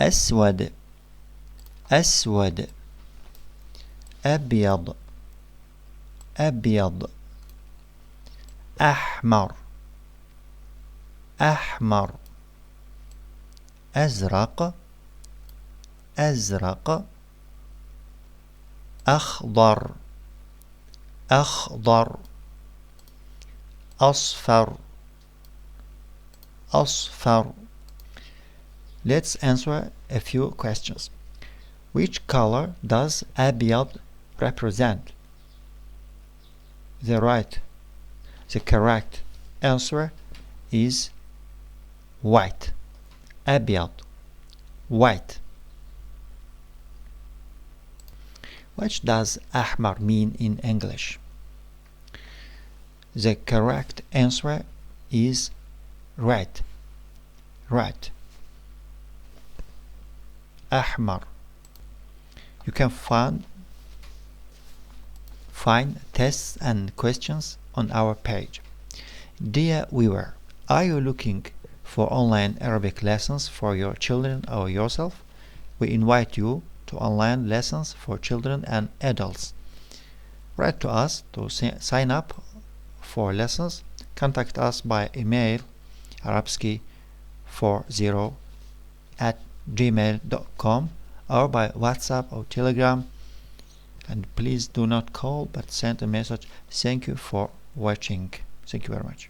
أسود أسود أبيض أبيض أحمر أحمر أزرق أزرق أخضر أخضر أصفر أصفر. Let's answer a few questions. Which color does abyad represent? The correct answer is white. Abyad, white. What does ahmar mean in English? The correct answer is red. Red. Ahmar. You can find tests and questions on our page. Dear viewer, are you looking for online Arabic lessons for your children or yourself? We invite you to online lessons for children and adults. Write to us to sign up for lessons. Contact us by email arabski40@gmail.com or by WhatsApp or Telegram. And please do not call but send a message. Thank you for watching. Thank you very much.